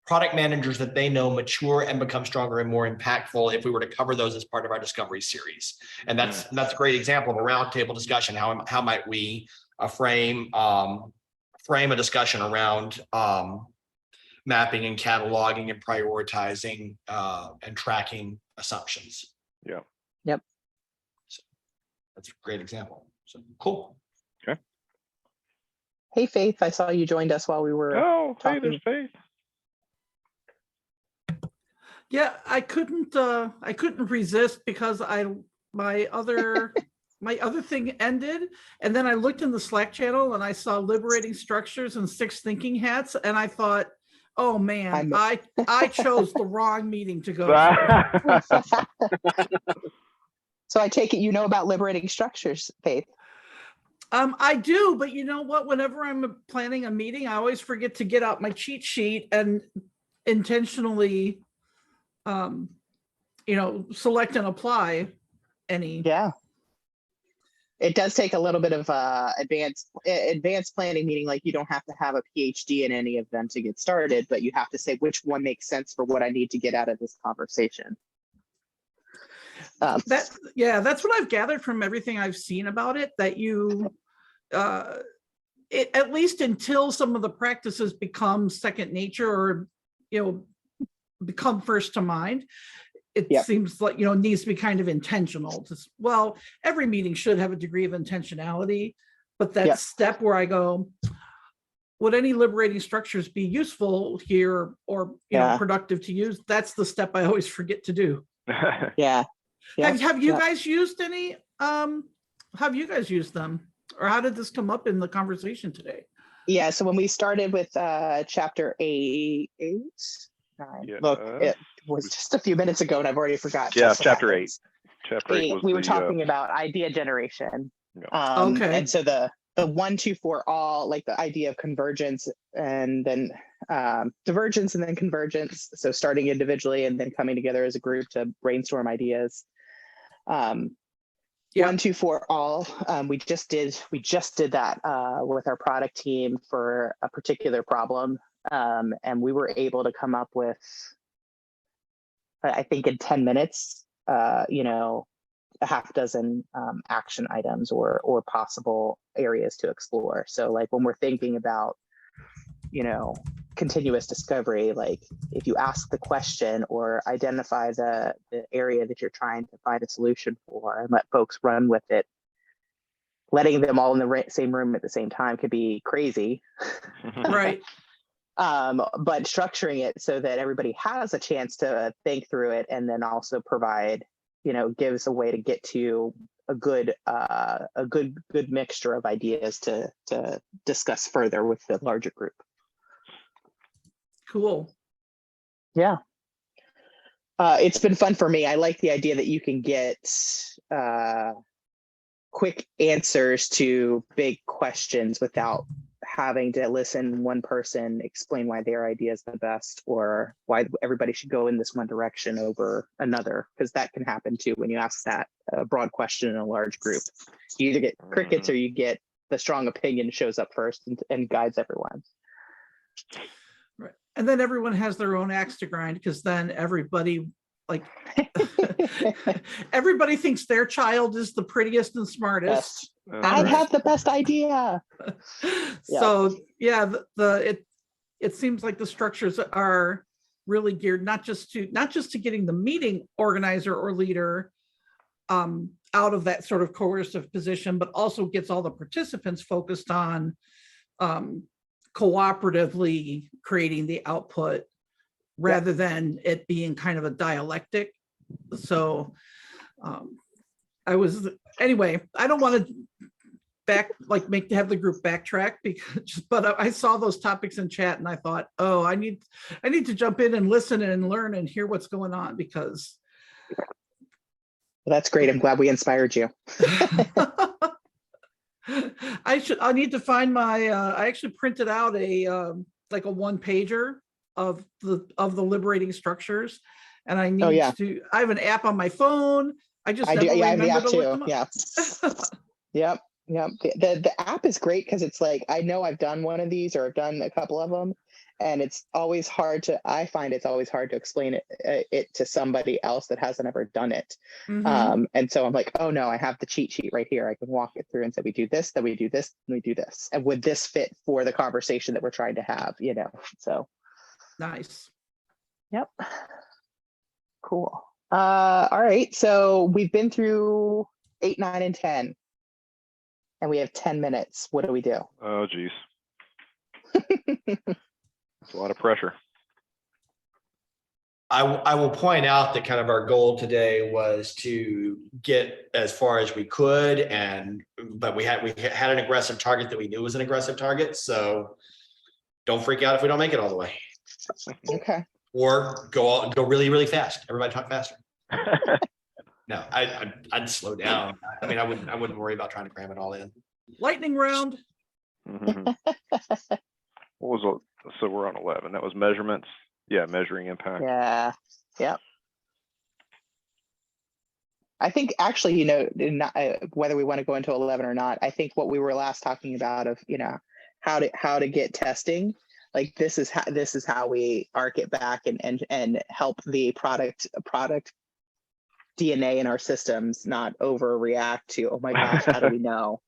product managers that they know mature and become stronger and more impactful if we were to cover those as part of our discovery series. And that's a great example of a roundtable discussion. How might we frame a discussion around mapping and cataloging and prioritizing and tracking assumptions. Yeah. Yep. So that's a great example. So cool. Okay. Hey, Faith, I saw you joined us while we were talking. Hey, there's Faith. Yeah, I couldn't resist because my other thing ended, and then I looked in the Slack channel and I saw Liberating Structures and 6 Thinking Hats, and I thought, oh man, I chose the wrong meeting to go to. So I take it you know about Liberating Structures, Faith. I do, but you know what? Whenever I'm planning a meeting, I always forget to get out my cheat sheet and intentionally, select and apply any. Yeah. It does take a little bit of advanced planning, meaning like you don't have to have a PhD in any of them to get started, but you have to say which one makes sense for what I need to get out of this conversation. That's what I've gathered from everything I've seen about it, that you, at least until some of the practices become second nature, or become first to mind. It Yep. seems like, needs to be kind of intentional. Well, every meeting should have a degree of intentionality, but that Yep. step where I go, would any liberating structures be useful here or, Yeah. productive to use? That's the step I always forget to do. Yeah. Yep, Have you yep. guys used any, have you guys used them? Or how did this come up in the conversation today? Yeah, so when we started with chapter 8, Yeah, look, it was just a few minutes ago and I've already forgot. Yeah, That's what chapter 8. happens. Chapter 8 was We were the, talking about idea generation. Yeah. Okay. And so the 1, 2, 4, all, like the idea of convergence and then divergence and then convergence. So starting individually and then coming together as a group to brainstorm ideas. Yeah. 1, 2, 4, all. We just did that with our product team for a particular problem, and we were able to come up with, I think, in 10 minutes, a half dozen action items or possible areas to explore. So, like when we're thinking about, continuous discovery, like if you ask the question or identify the area that you're trying to find a solution for and let folks run with it, letting them all in the same room at the same time could be crazy. Right. But structuring it so that everybody has a chance to think through it and then also provide, gives a way to get to a good mixture of ideas to discuss further with the larger group. Cool. Yeah. It's been fun for me. I like the idea that you can get quick answers to big questions without having to listen one person explain why their idea is the best or why everybody should go in this one direction over another, because that can happen too when you ask that broad question in a large group. You either get crickets or you get the strong opinion shows up first and guides everyone. Right. And then everyone has their own axe to grind because then everybody everybody thinks their child is the prettiest and smartest. That's I right. have the best idea. So yeah, it seems like the structures are really geared not just to getting the meeting organizer or leader out of that sort of coercive position, but also gets all the participants focused on cooperatively creating the output rather than it being kind of a dialectic. So anyway, I don't want to have the group backtrack but I saw those topics in chat and I thought, oh, I need to jump in and listen and learn and hear what's going on because Well, that's great. I'm glad we inspired you. I need to find my I actually printed out a like a 1-pager of the liberating structures and I need to, I have an app on my phone. I do. Yeah, I have the app to look too. them up. Yeah. Yep. The app is great because it's like, I know I've done one of these or I've done a couple of them and I find it's always hard to explain it to somebody else that hasn't ever done it. Mhm. And so I'm like, oh no, I have the cheat sheet right here. I can walk it through and say, we do this, then we do this, and we do this. And would this fit for the conversation that we're trying to have, so. Nice. Yep. Cool. All right. So we've been through 8, 9, and 10. And we have 10 minutes. What do we do? Oh, geez. It's a lot of pressure. I will point out that kind of our goal today was to get as far as we could, but we had an aggressive target that we knew was an aggressive target. So don't freak out if we don't make it all the way. Okay. Or go really, really fast. Everybody talk faster. No, I'd slow down. I mean, I wouldn't worry about trying to cram it all in. Lightning round. Mhm. What was it? So we're on 11. That was measurements. Yeah, measuring impact. Yeah. Yep. I think actually, whether we want to go into 11 or not, I think what we were last talking about of, how to get testing, like this is how we arc it back and help the product DNA in our systems not overreact to, oh my gosh, how do we know?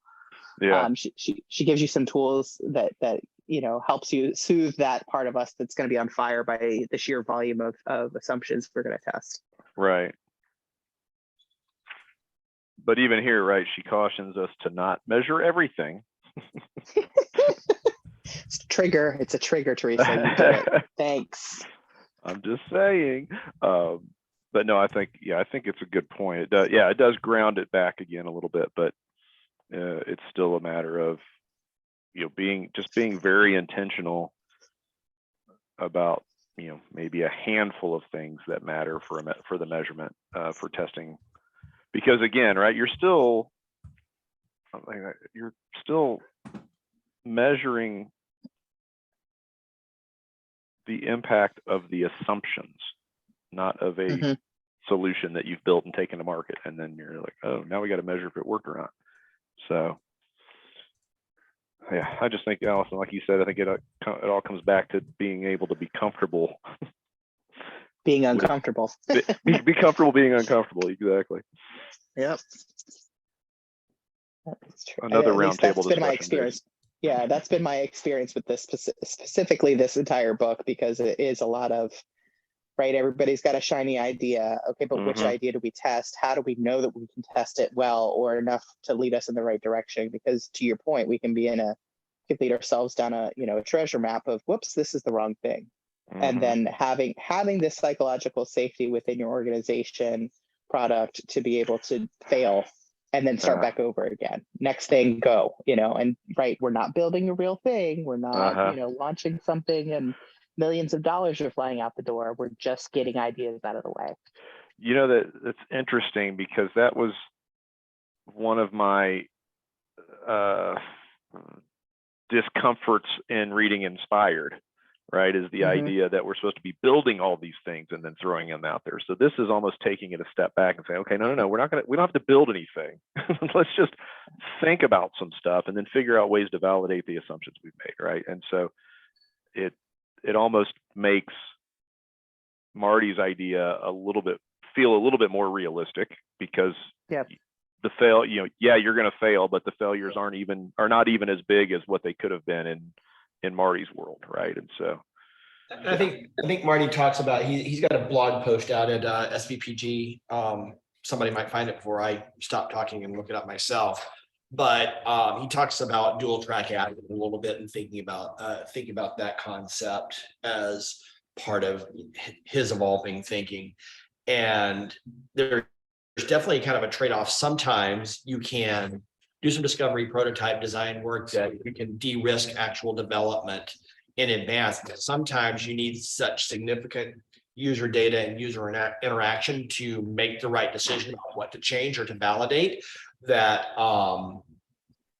Yeah. She gives you some tools that helps you soothe that part of us that's going to be on fire by the sheer volume of assumptions we're going to test. Right. But even here, right, she cautions us to not measure everything. It's a trigger. It's a trigger, Teresa. You did it. Thanks. I'm just saying. But no, I think it's a good point. It does, it does ground it back again a little bit, but it's still a matter of, being very intentional about, maybe a handful of things that matter for the measurement for testing. Because again, right, you're still measuring the impact of the assumptions, not of a solution that you've built and taken to market. And then you're like, oh, now we got to measure if it worked or not. So yeah, I just think, Allison, like you said, I think it all comes back to being able to be comfortable. Being uncomfortable. be comfortable being uncomfortable. Exactly. Yep. That's true. Another At least roundtable that's been my discussion, experience. Yeah, that's been my experience with this specifically this entire book, because it is a lot of, right, everybody's got a shiny idea. Okay, but which idea do we test? How do we know that we can test it well or enough to lead us in the right direction? Because to your point, we can lead ourselves down a treasure map of, whoops, this is the wrong thing. And then having this psychological safety within your organization product to be able to fail and then start back over again. Next thing, go, and right, we're not building a real thing. We're not, launching something and millions of dollars are flying out the door. We're just getting ideas out of the way. That's interesting, because that was one of my discomforts in reading Inspired, right, is the idea that we're supposed to be building all these things and then throwing them out there. So this is almost taking it a step back and saying, okay, no, we don't have to build anything. Let's just think about some stuff and then figure out ways to validate the assumptions we've made, right? And so it almost makes Marty's idea feel a little bit more realistic, because the fail, you're going to fail, but the failures are not even as big as what they could have been in Marty's world, right? And so I think Marty talks about, he's got a blog post out at SVPG. Somebody might find it before I stop talking and look it up myself. But he talks about dual track ad a little bit and thinking about that concept as part of his evolving thinking. And there's definitely kind of a trade-off. Sometimes you can do some discovery, prototype, design work that you can de-risk actual development in advance. Sometimes you need such significant user data and user interaction to make the right decision about what to change or to validate, that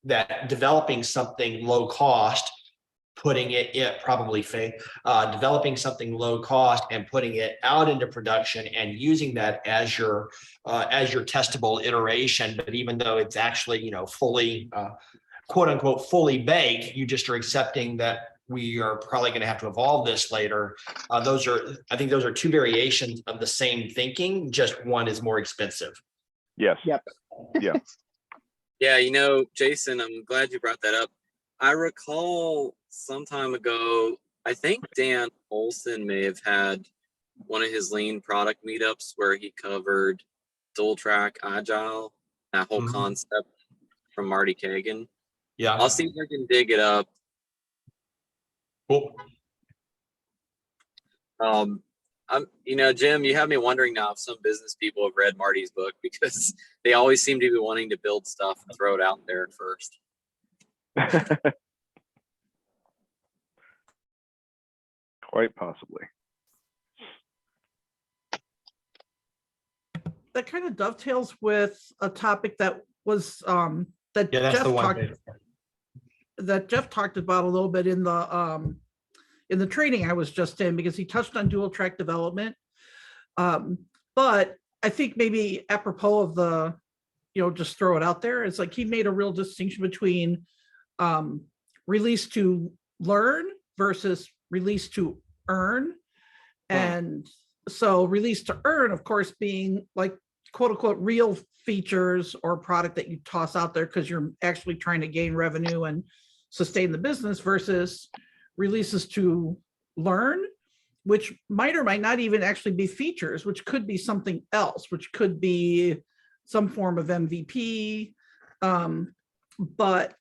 that developing something low cost, putting it developing something low cost and putting it out into production and using that as your testable iteration. But even though it's actually fully quote unquote fully baked, you just are accepting that we are probably going to have to evolve this later. I think those are two variations of the same thinking, just one is more expensive. Yes. Yep. Yeah. Yeah, Jason, I'm glad you brought that up. I recall some time ago, I think Dan Olson may have had one of his lean product meetups where he covered dual track agile, that whole concept from Marty Kagan. Yeah. I'll see if I can dig it up. Cool. Jim, you have me wondering now if some business people have read Marty's book, because they always seem to be wanting to build stuff and throw it out there at first. Quite possibly. That kind of dovetails with a topic that was that Jeff talked about a little bit in the training I was just in, because he touched on dual track development. But I think maybe apropos of the, just throw it out there, it's like he made a real distinction between release to learn versus release to earn. And so release to earn, of course, being like quote unquote real features or product that you toss out there because you're actually trying to gain revenue and sustain the business versus releases to learn, which might or might not even actually be features, which could be something else, which could be some form of MVP, but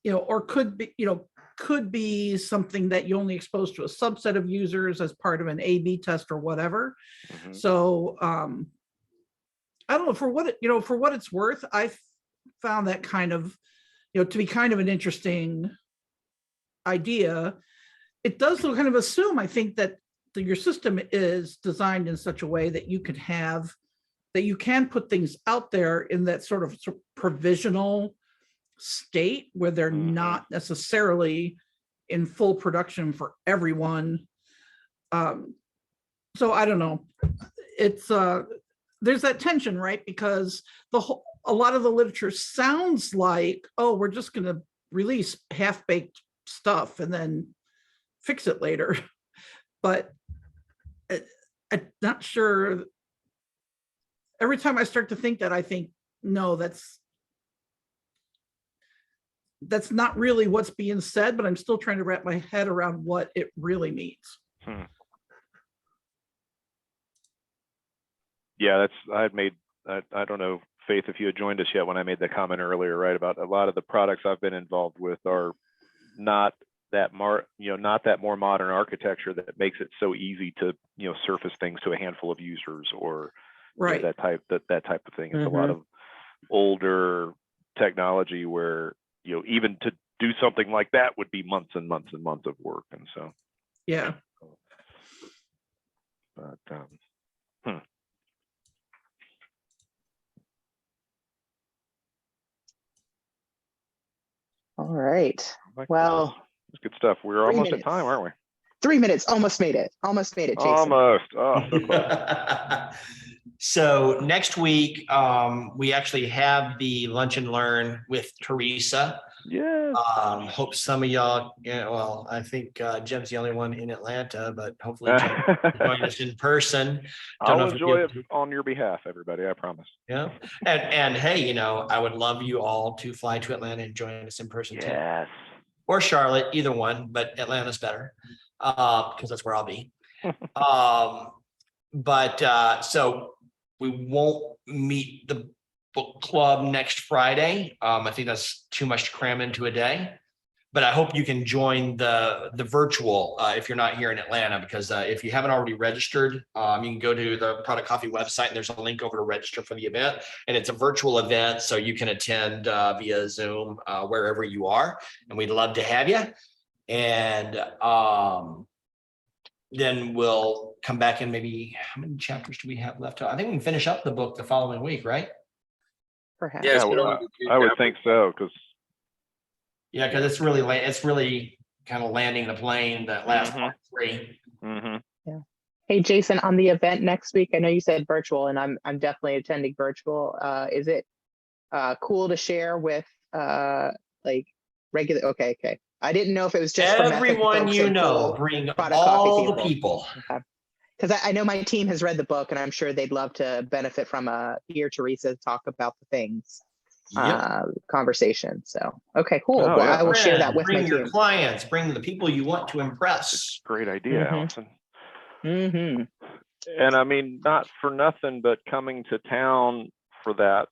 or could be something that you only expose to a subset of users as part of an A/B test or whatever. Mhm. So I don't know, for what it's worth, I found that kind of, to be kind of an interesting idea. It does kind of assume, I think, that your system is designed in such a way that you can put things out there in that sort of provisional state where they're Mhm. not necessarily in full production for everyone. So I don't know. It's there's that tension, right? Because a lot of the literature sounds like, oh, we're just going to release half-baked stuff and then fix it later. But I'm not sure. Every time I start to think that, I think, no, that's not really what's being said, but I'm still trying to wrap my head around what it really means. Yeah, I don't know, Faith, if you had joined us yet when I made the comment earlier, right, about a lot of the products I've been involved with are not that more modern architecture that makes it so easy to, surface things to a handful of users or Right. that type of thing. It's a lot of older technology where, even to do something like that would be months and months and months of work. And so, Yeah. but All right. like, Well, it's good stuff. We're 3 almost at minutes. time, aren't we? 3 minutes. Almost made it, Jason. Almost. Oh, so close. So next week, we actually have the Lunch and Learn with Teresa. Yeah. Hope some of y'all, well, I think Jim's the only one in Atlanta, but hopefully Jim will join us in person. I'll enjoy it on your behalf, everybody. I promise. Yeah. And hey, I would love you all to fly to Atlanta and join us in person too. Yes. Or Charlotte, either one, but Atlanta's better because that's where I'll be. So we won't meet the book club next Friday. I think that's too much to cram into a day. But I hope you can join the virtual if you're not here in Atlanta, because if you haven't already registered, you can go to the Product Coffee website and there's a link over to register for the event. And it's a virtual event, so you can attend via Zoom wherever you are. And we'd love to have you. And then we'll come back and maybe, how many chapters do we have left? I think we can finish up the book the following week, right? Perhaps. Yeah, I would think so, because it's really kind of landing the plane, that last part 3. Hey, Jason, on the event next week, I know you said virtual, and I'm definitely attending virtual. Is it cool to share with like regular? Okay. I didn't know if it was just for everyone, bring all the people. Because I know my team has read the book, and I'm sure they'd love to benefit from hear Teresa talk about the things. Conversation. So, okay, cool. Oh, well, yeah. I will share that with my bring your team. clients, bring the people you want to impress. Great idea, Allison. Mm-hmm. And I mean, not for nothing, but coming to town for that,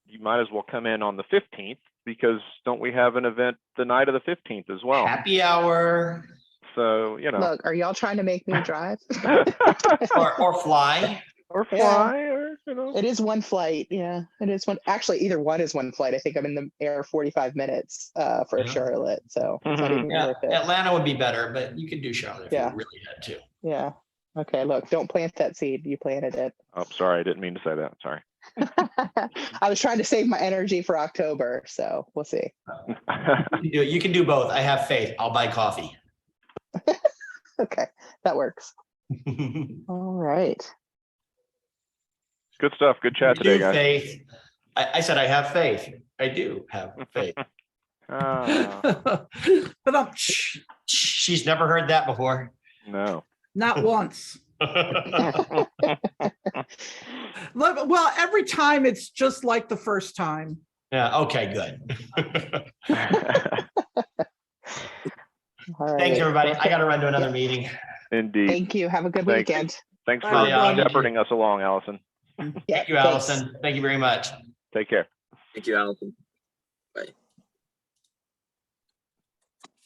you might as well come in on the 15th, because don't we have an event the night of the 15th as well? Happy hour. So, Look, are y'all trying to make me drive? or fly. Or fly, or It is one flight. Yeah, it is one. Actually, either one is one flight. I think I'm in the air 45 minutes for Charlotte. So it's not even worth it. Atlanta would be better, but you could do Charlotte if you really had to. Yeah. Okay, look, don't plant that seed. You planted it. Oh, sorry. I didn't mean to say that. Sorry. I was trying to save my energy for October, so we'll see. You can do both. I have faith. I'll buy coffee. Okay, that works. All right. Good stuff. Good chat today, guys. Faith. I said I have faith. I do have faith. But she's never heard that before. No. Not once. Well, every time it's just like the first time. Yeah, okay, good. All right. Thanks, everybody. I Perfect. gotta run to another Yeah. meeting. Indeed. Thank you. Have a good Thanks. weekend. Thanks Bye, for y'all. You too. shepherding us along, Allison. Yeah, Thank you, thanks. Allison. Thank you very much. Take care. Thank you, Allison. Bye.